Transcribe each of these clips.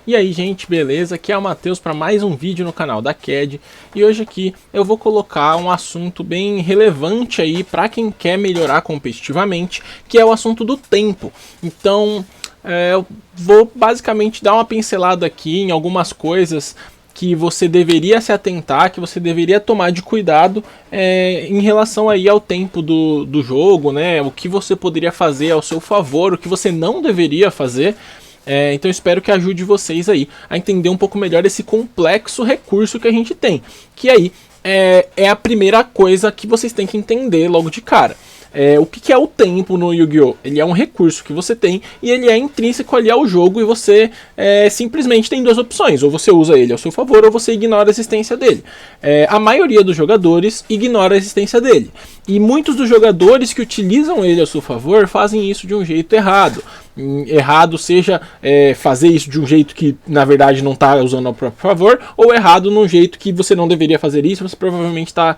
E aí gente, beleza? Aqui é o Matheus para mais um vídeo no canal da CAD. E hoje aqui eu vou colocar um assunto bem relevante aí para quem quer melhorar competitivamente, que é o assunto do tempo. Então eu vou basicamente dar uma pincelada aqui em algumas coisas que você deveria se atentar, que você deveria tomar de cuidado em relação aí ao tempo do jogo, né? O que você poderia fazer ao seu favor, o que você não deveria fazer. Então espero que ajude vocês aí a entender um pouco melhor esse complexo recurso que a gente tem. Que aí é a primeira coisa que vocês têm que entender logo de cara. O que é o tempo no Yu-Gi-Oh! Ele é um recurso que você tem e ele é intrínseco ali ao jogo e você simplesmente tem duas opções. Ou você usa ele ao seu favor ou você ignora a existência dele. A maioria dos jogadores ignora a existência dele. E muitos dos jogadores que utilizam ele ao seu favor fazem isso de um jeito errado. Errado seja fazer isso de um jeito que na verdade não está usando ao próprio favor, ou errado num jeito que você não deveria fazer isso, você provavelmente está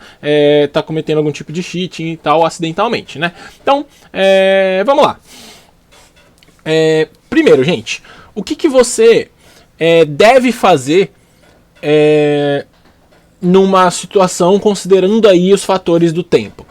cometendo algum tipo de cheating e tal acidentalmente, né? Então, vamos lá. Primeiro, gente, o que você deve fazer numa situação considerando aí os fatores do tempo?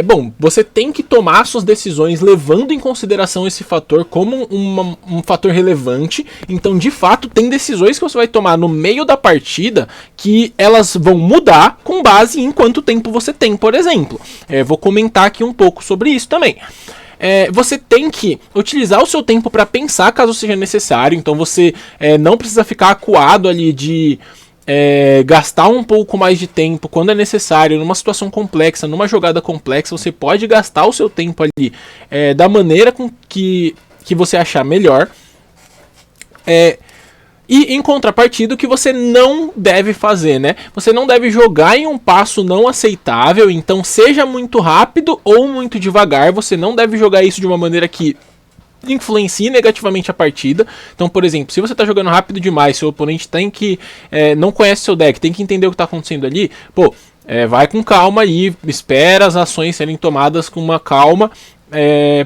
Bom, você tem que tomar suas decisões levando em consideração esse fator como um fator relevante. Então, de fato, tem decisões que você vai tomar no meio da partida que elas vão mudar com base em quanto tempo você tem, por exemplo. Vou comentar aqui um pouco sobre isso também. Você tem que utilizar o seu tempo para pensar caso seja necessário. Então, você não precisa ficar acuado ali de gastar um pouco mais de tempo quando é necessário, numa situação complexa, numa jogada complexa. Você pode gastar o seu tempo ali da maneira que você achar melhor. E em contrapartida, o que você não deve fazer, né? Você não deve jogar em um passo não aceitável. Então, seja muito rápido ou muito devagar. Você não deve jogar isso de uma maneira que influencia negativamente a partida. Então, por exemplo, se você está jogando rápido demais, seu oponente tem que não conhece seu deck, tem que entender o que está acontecendo ali, vai com calma aí, espera as ações serem tomadas com uma calma,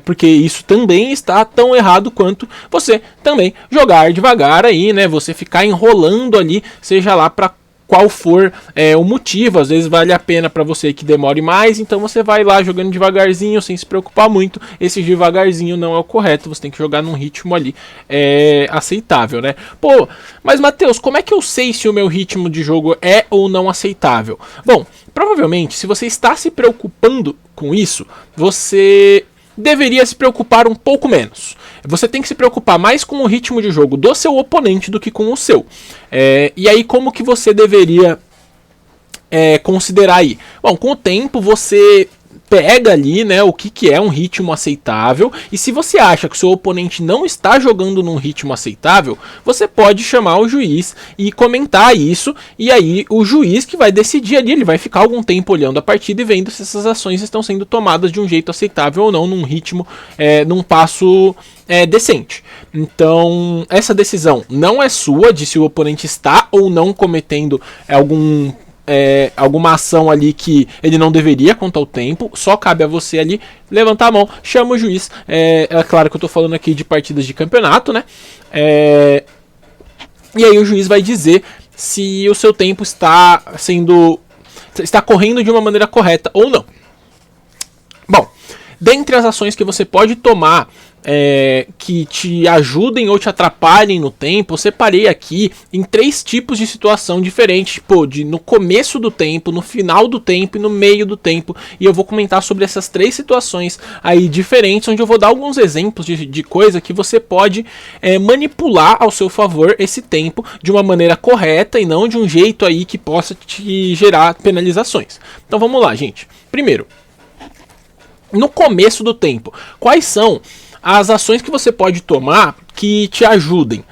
porque isso também está tão errado quanto você também jogar devagar aí, né? Você ficar enrolando ali, seja lá para qual for o motivo. Às vezes vale a pena para você que demore mais, então você vai lá jogando devagarzinho, sem se preocupar muito. Esse devagarzinho não é o correto, você tem que jogar num ritmo ali aceitável, né? Mas Matheus, como é que eu sei se o meu ritmo de jogo é ou não aceitável? Bom, provavelmente, se você está se preocupando com isso, você deveria se preocupar um pouco menos. Você tem que se preocupar mais com o ritmo de jogo do seu oponente do que com o seu. E aí, como que você deveria considerar aí? Bom, com o tempo você pega ali, né, o que é um ritmo aceitável, e se você acha que o seu oponente não está jogando num ritmo aceitável, você pode chamar o juiz e comentar isso, e aí o juiz que vai decidir ali, ele vai ficar algum tempo olhando a partida e vendo se essas ações estão sendo tomadas de um jeito aceitável ou não, num ritmo, num passo decente. Então, essa decisão não é sua de se o oponente está ou não cometendo alguma ação ali que ele não deveria quanto ao tempo. Só cabe a você ali levantar a mão, chama o juiz. É claro que eu estou falando aqui de partidas de campeonato, né? E aí o juiz vai dizer se o seu tempo está correndo de uma maneira correta ou não. Bom, dentre as ações que você pode tomar que te ajudem ou te atrapalhem no tempo, eu separei aqui em 3 tipos de situação diferentes, no começo do tempo, no final do tempo e no meio do tempo, e eu vou comentar sobre essas 3 situações aí diferentes, onde eu vou dar alguns exemplos de coisa que você pode manipular ao seu favor esse tempo de uma maneira correta e não de um jeito aí que possa te gerar penalizações. Então vamos lá, gente. Primeiro, no começo do tempo, quais são as ações que você pode tomar que te ajudem?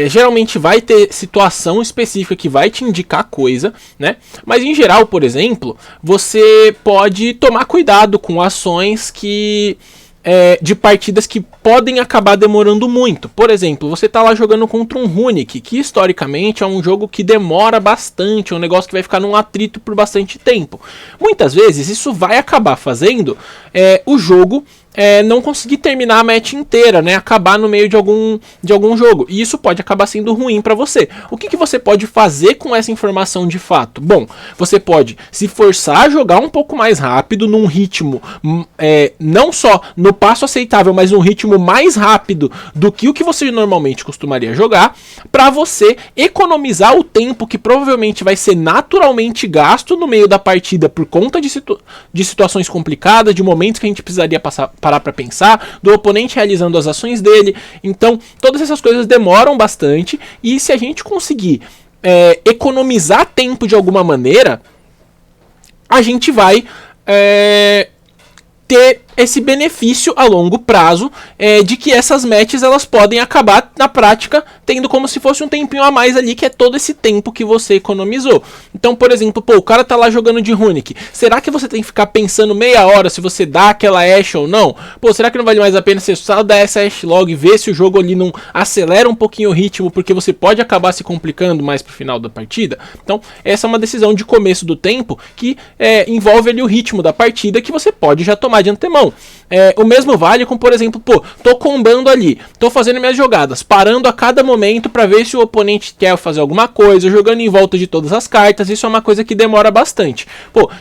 Geralmente vai ter situação específica que vai te indicar coisa, né? Mas em geral, por exemplo, você pode tomar cuidado com ações de partidas que podem acabar demorando muito. Por exemplo, você tá lá jogando contra um Runic, que historicamente é um jogo que demora bastante, é um negócio que vai ficar num atrito por bastante tempo. Muitas vezes isso vai acabar fazendo o jogo não conseguir terminar a match inteira, né? Acabar no meio de algum jogo. E isso pode acabar sendo ruim para você. O que você pode fazer com essa informação de fato? Bom, você pode se forçar a jogar um pouco mais rápido, num ritmo, não só no passo aceitável, mas num ritmo mais rápido do que o que você normalmente costumaria jogar, para você economizar o tempo que provavelmente vai ser naturalmente gasto no meio da partida por conta de situações complicadas, de momentos que a gente precisaria parar para pensar, do oponente realizando as ações dele. Então, todas essas coisas demoram bastante, e se a gente conseguir economizar tempo de alguma maneira, a gente vai ter esse benefício a longo prazo de que essas matches elas podem acabar na prática tendo como se fosse um tempinho a mais ali, que é todo esse tempo que você economizou. Então, por exemplo, o cara tá lá jogando de Runic, será que você tem que ficar pensando meia hora se você dá aquela Ashe ou não? Será que não vale mais a pena você só dar essa Ashe logo e ver se o jogo ali não acelera um pouquinho o ritmo, porque você pode acabar se complicando mais pro final da partida? Então, essa é uma decisão de começo do tempo que envolve ali o ritmo da partida, que você pode já tomar de antemão. O mesmo vale com, por exemplo, tô combando ali, tô fazendo minhas jogadas, parando a cada momento para ver se o oponente quer fazer alguma coisa, jogando em volta de todas as cartas. Isso é uma coisa que demora bastante.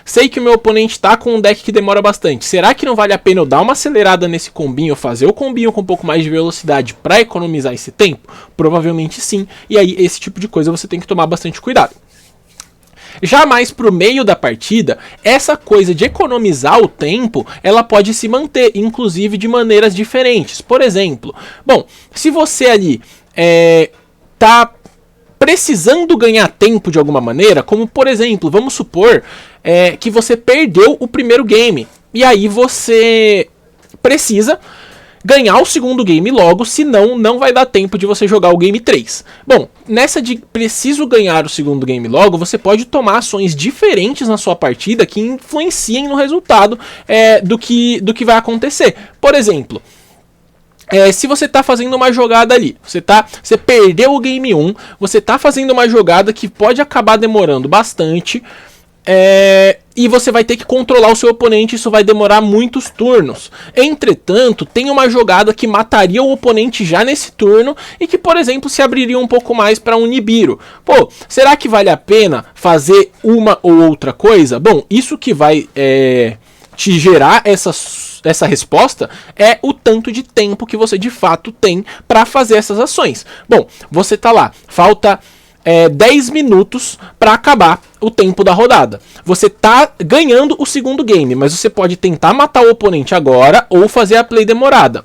Sei que o meu oponente tá com um deck que demora bastante, será que não vale a pena eu dar uma acelerada nesse combinho, fazer o combinho com um pouco mais de velocidade para economizar esse tempo? Provavelmente sim, e aí esse tipo de coisa você tem que tomar bastante cuidado. Já mais pro meio da partida, essa coisa de economizar o tempo, ela pode se manter, inclusive de maneiras diferentes. Por exemplo, se você ali tá precisando ganhar tempo de alguma maneira, como por exemplo, vamos supor que você perdeu o primeiro game, e aí você precisa ganhar o segundo game logo, senão não vai dar tempo de você jogar o game 3. Nessa de preciso ganhar o segundo game logo, você pode tomar ações diferentes na sua partida que influenciem no resultado do que vai acontecer. Por exemplo, se você tá fazendo uma jogada ali, você perdeu o game 1, você tá fazendo uma jogada que pode acabar demorando bastante, e você vai ter que controlar o seu oponente, isso vai demorar muitos turnos. Entretanto, tem uma jogada que mataria o oponente já nesse turno e que, por exemplo, se abriria um pouco mais para um Nibiru. Será que vale a pena fazer uma ou outra coisa? Isso que vai te gerar essa resposta é o tanto de tempo que você de fato tem para fazer essas ações. Você tá lá, falta 10 minutos para acabar o tempo da rodada. Você tá ganhando o segundo game, mas você pode tentar matar o oponente agora ou fazer a play demorada.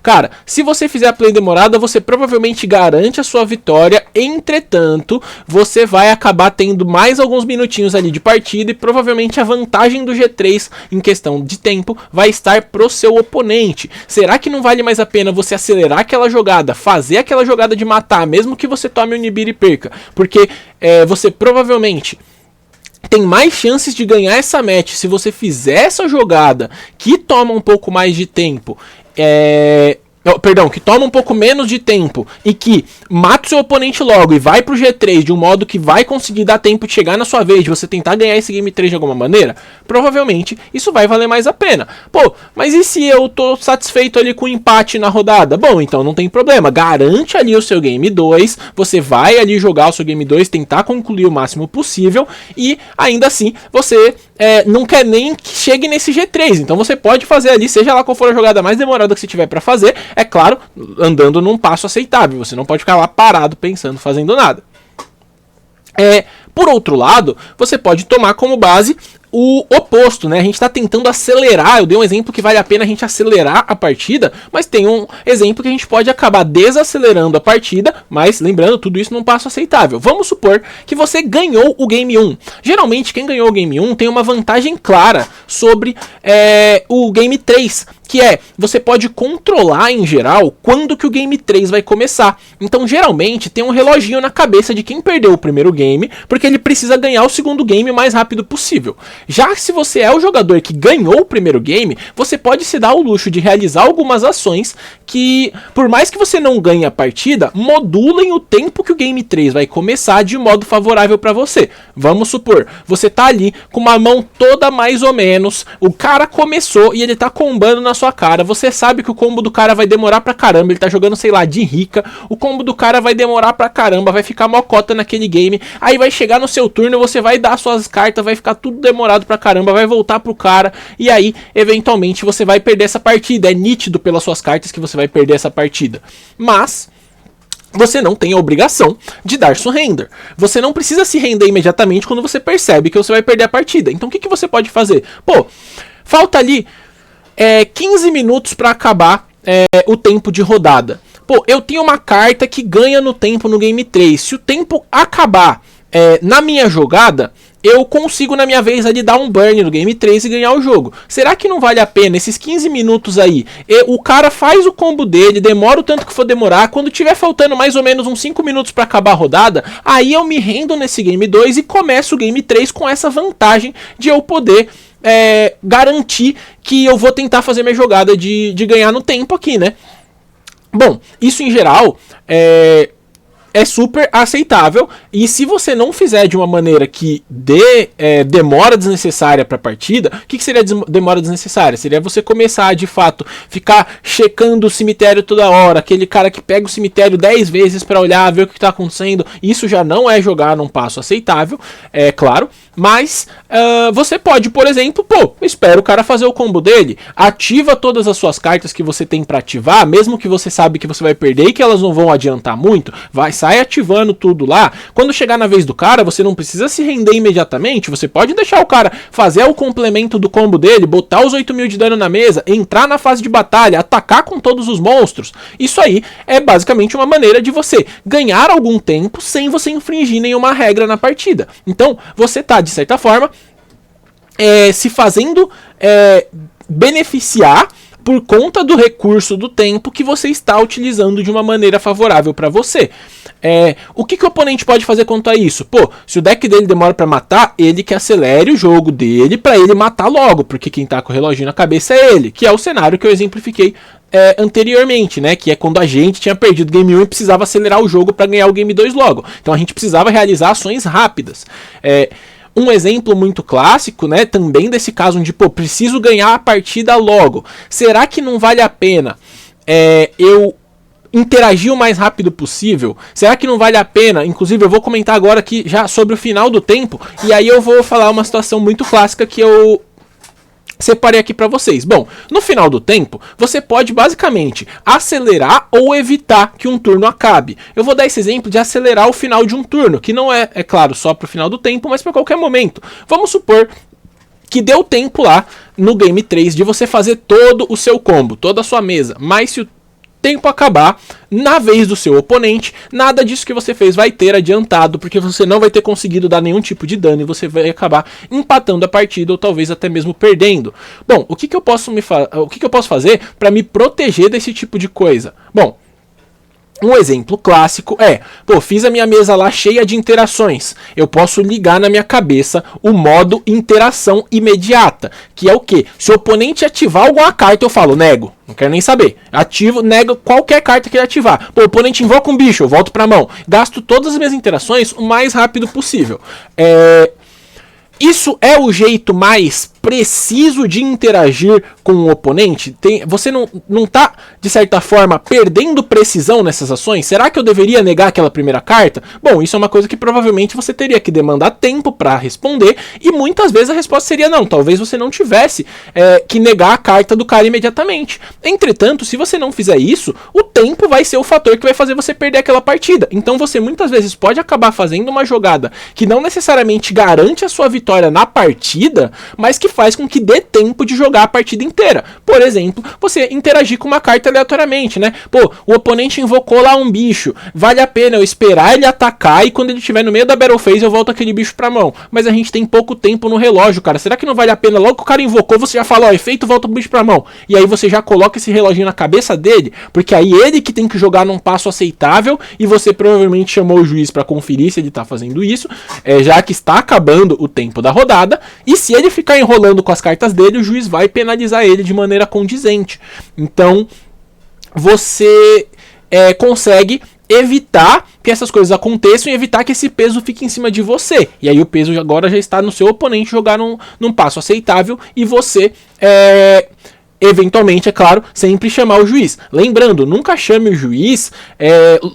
Cara, se você fizer a play demorada, você provavelmente garante a sua vitória. Entretanto, você vai acabar tendo mais alguns minutinhos ali de partida e provavelmente a vantagem do G3 em questão de tempo vai estar pro seu oponente. Será que não vale mais a pena você acelerar aquela jogada, fazer aquela jogada de matar, mesmo que você tome o Nibiru e perca? Porque você provavelmente tem mais chances de ganhar essa match se você fizer essa jogada que toma um pouco mais de tempo, que toma um pouco menos de tempo e que mata o seu oponente logo e vai pro G3 de um modo que vai conseguir dar tempo de chegar na sua vez, de você tentar ganhar esse game 3 de alguma maneira, provavelmente isso vai valer mais a pena. Mas e se eu tô satisfeito ali com o empate na rodada? Então não tem problema, garante ali o seu game 2, você vai ali jogar o seu game 2, tentar concluir o máximo possível e ainda assim você não quer nem que chegue nesse G3, então você pode fazer ali, seja lá qual for a jogada mais demorada que você tiver para fazer, é claro, andando num passo aceitável, você não pode ficar lá parado pensando, fazendo nada. Por outro lado, você pode tomar como base o oposto, né? A gente está tentando acelerar, eu dei um exemplo que vale a pena a gente acelerar a partida, mas tem um exemplo que a gente pode acabar desacelerando a partida, mas lembrando, tudo isso num passo aceitável. Vamos supor que você ganhou o Game 1. Geralmente, quem ganhou o Game 1 tem uma vantagem clara sobre o Game 3, que você pode controlar em geral quando que o Game 3 vai começar. Então, geralmente, tem um reloginho na cabeça de quem perdeu o primeiro game, porque ele precisa ganhar o segundo game o mais rápido possível. Já se você é o jogador que ganhou o primeiro game, você pode se dar o luxo de realizar algumas ações que, por mais que você não ganhe a partida, modulem o tempo que o Game 3 vai começar de modo favorável para você. Vamos supor, você tá ali com uma mão toda mais ou menos, o cara começou e ele tá combando na na sua cara, você sabe que o combo do cara vai demorar pra caramba, ele tá jogando, sei lá, de rica, o combo do cara vai demorar pra caramba, vai ficar mocota naquele game, aí vai chegar no seu turno, você vai dar suas cartas, vai ficar tudo demorado pra caramba, vai voltar pro cara, e aí, eventualmente, você vai perder essa partida. É nítido pelas suas cartas que você vai perder essa partida. Mas você não tem a obrigação de dar surrender. Você não precisa se render imediatamente quando você percebe que você vai perder a partida. Então o que você pode fazer? Pô, falta ali 15 minutos para acabar o tempo de rodada. Pô, eu tenho uma carta que ganha no tempo no Game 3. Se o tempo acabar na minha jogada, eu consigo na minha vez ali dar um burn no Game 3 e ganhar o jogo. Será que não vale a pena esses 15 minutos aí? O cara faz o combo dele, demora o tanto que for demorar, quando tiver faltando mais ou menos uns 5 minutos para acabar a rodada, aí eu me rendo nesse Game 2 e começo o Game 3 com essa vantagem de eu poder garantir que eu vou tentar fazer minha jogada de ganhar no tempo aqui, né? Bom, isso em geral é super aceitável, e se você não fizer de uma maneira que dê demora desnecessária para a partida, o que seria demora desnecessária? Seria você começar de fato ficar checando o cemitério toda hora, aquele cara que pega o cemitério 10 vezes para olhar, ver o que está acontecendo. Isso já não é jogar num passo aceitável, é claro, mas você pode, por exemplo, espera o cara fazer o combo dele, ativa todas as suas cartas que você tem para ativar, mesmo que você sabe que você vai perder e que elas não vão adiantar muito, sai ativando tudo lá. Quando chegar na vez do cara, você não precisa se render imediatamente, você pode deixar o cara fazer o complemento do combo dele, botar os 8.000 de dano na mesa, entrar na fase de batalha, atacar com todos os monstros. Isso aí é basicamente uma maneira de você ganhar algum tempo sem você infringir nenhuma regra na partida. Então, você tá, de certa forma, se fazendo beneficiar por conta do recurso do tempo que você está utilizando de uma maneira favorável para você. O que o oponente pode fazer quanto a isso? Se o deck dele demora para matar, ele que acelere o jogo dele para ele matar logo, porque quem tá com o reloginho na cabeça é ele, que é o cenário que eu exemplifiquei anteriormente, né? Que é quando a gente tinha perdido o Game 1 e precisava acelerar o jogo para ganhar o Game 2 logo. Então a gente precisava realizar ações rápidas. Um exemplo muito clássico, né, também desse caso onde, preciso ganhar a partida logo. Será que não vale a pena eu interagir o mais rápido possível? Será que não vale a pena? Inclusive, eu vou comentar agora aqui já sobre o final do tempo, e aí eu vou falar uma situação muito clássica que eu separei aqui para vocês. Bom, no final do tempo, você pode basicamente acelerar ou evitar que um turno acabe. Eu vou dar esse exemplo de acelerar o final de um turno, que não é claro, só para o final do tempo, mas para qualquer momento. Vamos supor que deu tempo lá no Game 3 de você fazer todo o seu combo, toda a sua mesa, mas se o tempo acabar, na vez do seu oponente, nada disso que você fez vai ter adiantado, porque você não vai ter conseguido dar nenhum tipo de dano e você vai acabar empatando a partida ou talvez até mesmo perdendo. Bom, o que eu posso fazer para me proteger desse tipo de coisa? Bom, um exemplo clássico fiz a minha mesa lá cheia de interações. Eu posso ligar na minha cabeça o modo interação imediata, que é o quê? Se o oponente ativar alguma carta, eu falo, nego, não quero nem saber. Ativo, nego qualquer carta que ele ativar. O oponente invoca um bicho, eu volto pra mão. Gasto todas as minhas interações o mais rápido possível. Isso é o jeito mais preciso de interagir com o oponente? Você não tá, de certa forma, perdendo precisão nessas ações? Será que eu deveria negar aquela primeira carta? Bom, isso é uma coisa que provavelmente você teria que demandar tempo para responder, e muitas vezes a resposta seria não, talvez você não tivesse que negar a carta do cara imediatamente. Entretanto, se você não fizer isso, o tempo vai ser o fator que vai fazer você perder aquela partida. Então você muitas vezes pode acabar fazendo uma jogada que não necessariamente garante a sua vitória na partida, mas que faz com que dê tempo de jogar a partida inteira. Por exemplo, você interagir com uma carta aleatoriamente, né? O oponente invocou lá um bicho, vale a pena eu esperar ele atacar e quando ele estiver no meio da battle phase eu volto aquele bicho pra mão. Mas a gente tem pouco tempo no relógio, cara. Será que não vale a pena, logo que o cara invocou, você já fala, efeito, volta o bicho pra mão. E aí você já coloca esse reloginho na cabeça dele, porque aí ele que tem que jogar num passo aceitável e você provavelmente chamou o juiz pra conferir se ele tá fazendo isso, já que está acabando o tempo da rodada, e se ele ficar enrolando com as cartas dele, o juiz vai penalizar ele de maneira condizente. Então, você consegue evitar que essas coisas aconteçam e evitar que esse peso fique em cima de você. E aí o peso agora já está no seu oponente jogar num passo aceitável e você eventualmente, é claro, sempre chamar o juiz. Lembrando, nunca chame o juiz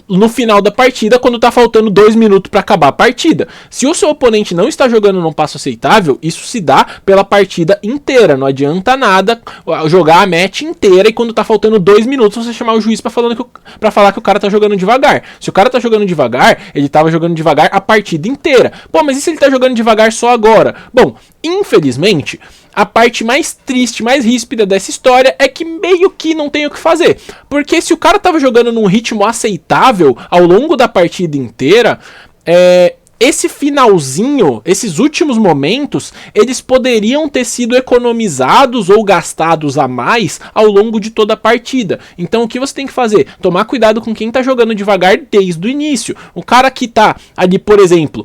no final da partida, quando tá faltando 2 minutos para acabar a partida. Se o seu oponente não está jogando num passo aceitável, isso se dá pela partida inteira. Não adianta nada jogar a match inteira e quando tá faltando 2 minutos você chamar o juiz pra falar que o cara tá jogando devagar. Se o cara tá jogando devagar, ele tava jogando devagar a partida inteira. Pô, mas e se ele tá jogando devagar só agora? Bom, infelizmente, a parte mais triste, mais ríspida dessa história é que meio que não tem o que fazer. Porque se o cara tava jogando num ritmo aceitável ao longo da partida inteira, esse finalzinho, esses últimos momentos, eles poderiam ter sido economizados ou gastados a mais ao longo de toda a partida. Então o que você tem que fazer? Tomar cuidado com quem tá jogando devagar desde o início. O cara que tá ali, por exemplo,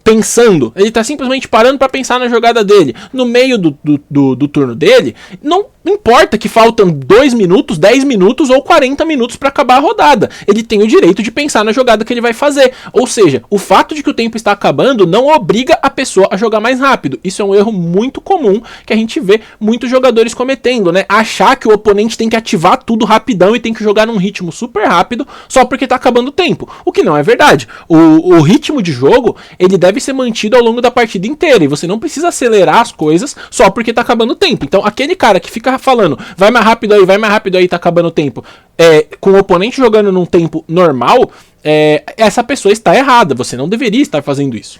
pensando, ele tá simplesmente parando para pensar na jogada dele, no meio do turno dele, não importa que faltam 2 minutos, 10 minutos ou 40 minutos para acabar a rodada, ele tem o direito de pensar na jogada que ele vai fazer, ou seja, o fato de que o tempo está acabando não obriga a pessoa a jogar mais rápido. Isso é um erro muito comum que a gente vê muitos jogadores cometendo, né? Achar que o oponente tem que ativar tudo rapidão e tem que jogar num ritmo super rápido só porque tá acabando o tempo, o que não é verdade. O ritmo de jogo, ele deve ser mantido ao longo da partida inteira, e você não precisa acelerar as coisas só porque tá acabando o tempo. Então aquele cara que fica falando, vai mais rápido aí, tá acabando o tempo, com o oponente jogando num tempo normal, essa pessoa está errada, você não deveria estar fazendo isso.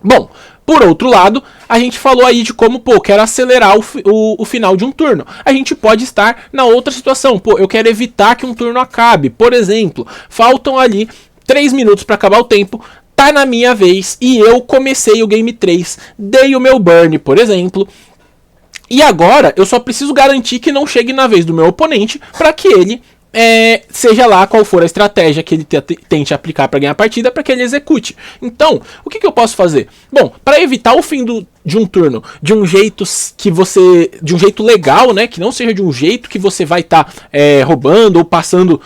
Bom, por outro lado, a gente falou aí de como, quero acelerar o final de um turno. A gente pode estar na outra situação, eu quero evitar que um turno acabe. Por exemplo, faltam ali 3 minutos para acabar o tempo, tá na minha vez e eu comecei o game 3, dei o meu burn, por exemplo, e agora eu só preciso garantir que não chegue na vez do meu oponente para que ele, seja lá qual for a estratégia que ele tente aplicar para ganhar a partida, para que ele execute. Então, o que eu posso fazer? Bom, para evitar o fim de um turno de um jeito legal, né, que não seja de um jeito que você vai estar roubando ou passando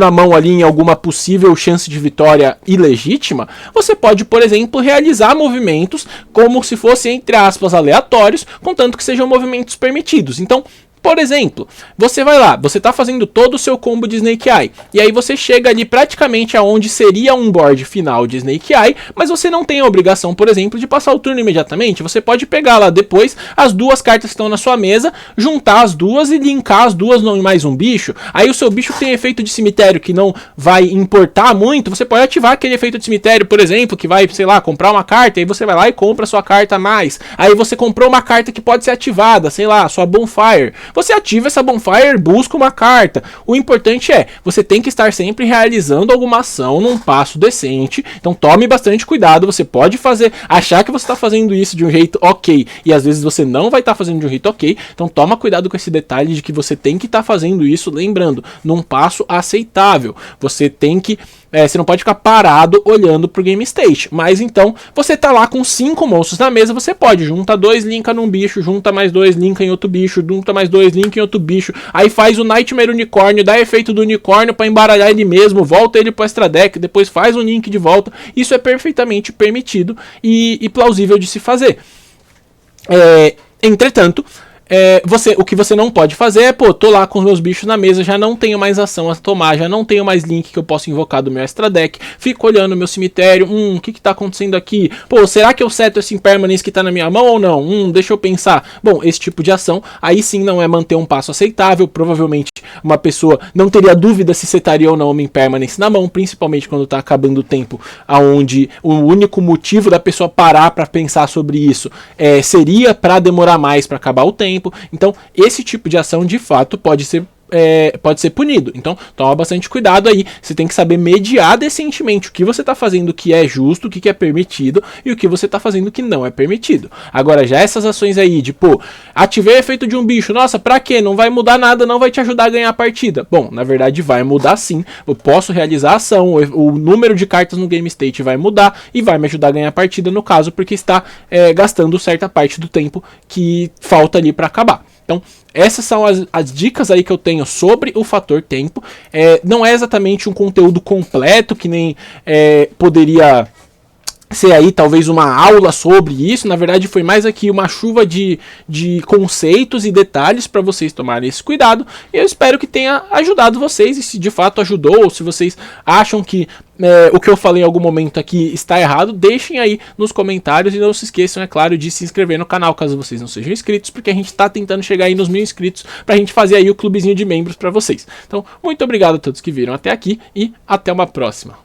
a mão ali em alguma possível chance de vitória ilegítima, você pode, por exemplo, realizar movimentos como se fossem, entre aspas, aleatórios, contanto que sejam movimentos permitidos. Então, por exemplo, você vai lá, você está fazendo todo o seu combo de Snake Eye, e aí você chega ali praticamente aonde seria um board final de Snake Eye, mas você não tem a obrigação, por exemplo, de passar o turno imediatamente. Você pode pegar lá depois as 2 cartas que estão na sua mesa, juntar as 2 e linkar as 2 em mais um bicho. Aí o seu bicho tem efeito de cemitério que não vai importar muito, você pode ativar aquele efeito de cemitério, por exemplo, que vai, sei lá, comprar uma carta, aí você vai lá e compra a sua carta a mais. Aí você comprou uma carta que pode ser ativada, sei lá, sua Bonfire. Você ativa essa Bonfire, busca uma carta. O importante você tem que estar sempre realizando alguma ação num passo decente. Então tome bastante cuidado. Você pode achar que você está fazendo isso de um jeito ok, e às vezes você não vai estar fazendo de um jeito ok. Então toma cuidado com esse detalhe de que você tem que estar fazendo isso, lembrando, num passo aceitável. Você tem que você não pode ficar parado olhando pro game state. Mas então, você tá lá com 5 monstros na mesa, você pode junta 2, linka num bicho, junta mais 2, linka em outro bicho, junta mais 2, linka em outro bicho, aí faz o Nightmare Unicórnio, dá efeito do unicórnio pra embaralhar ele mesmo, volta ele pro extra deck, depois faz um link de volta. Isso é perfeitamente permitido e plausível de se fazer. Entretanto, o que você não pode fazer é, tô lá com os meus bichos na mesa, já não tenho mais ação a tomar, já não tenho mais link que eu posso invocar do meu extra deck, fico olhando meu cemitério, o que tá acontecendo aqui? Será que eu seto esse Impermanence que tá na minha mão ou não? Deixa eu pensar. Bom, esse tipo de ação, aí sim não é manter um passo aceitável. Provavelmente uma pessoa não teria dúvida se setaria ou não uma Impermanence na mão, principalmente quando tá acabando o tempo, aonde o único motivo da pessoa parar para pensar sobre isso seria para demorar mais para acabar o tempo. Então, esse tipo de ação, de fato, pode ser punido. Então, toma bastante cuidado aí. Você tem que saber mediar decentemente o que você está fazendo que é justo, o que é permitido, e o que você está fazendo que não é permitido. Agora, já essas ações aí de, ativei o efeito de um bicho, nossa, pra quê? Não vai mudar nada, não vai te ajudar a ganhar a partida. Bom, na verdade vai mudar sim. Eu posso realizar a ação, o número de cartas no game state vai mudar e vai me ajudar a ganhar a partida, no caso, porque está gastando certa parte do tempo que falta ali para acabar. Então, essas são as dicas aí que eu tenho sobre o fator tempo. Não é exatamente um conteúdo completo, que nem poderia ser aí talvez uma aula sobre isso. Na verdade foi mais aqui uma chuva de conceitos e detalhes para vocês tomarem esse cuidado, e eu espero que tenha ajudado vocês, e se de fato ajudou, ou se vocês acham que o que eu falei em algum momento aqui está errado, deixem aí nos comentários, e não se esqueçam, é claro, de se inscrever no canal caso vocês não sejam inscritos, porque a gente está tentando chegar aí nos 1000 inscritos pra gente fazer aí o clubezinho de membros para vocês. Então, muito obrigado a todos que viram até aqui e até uma próxima.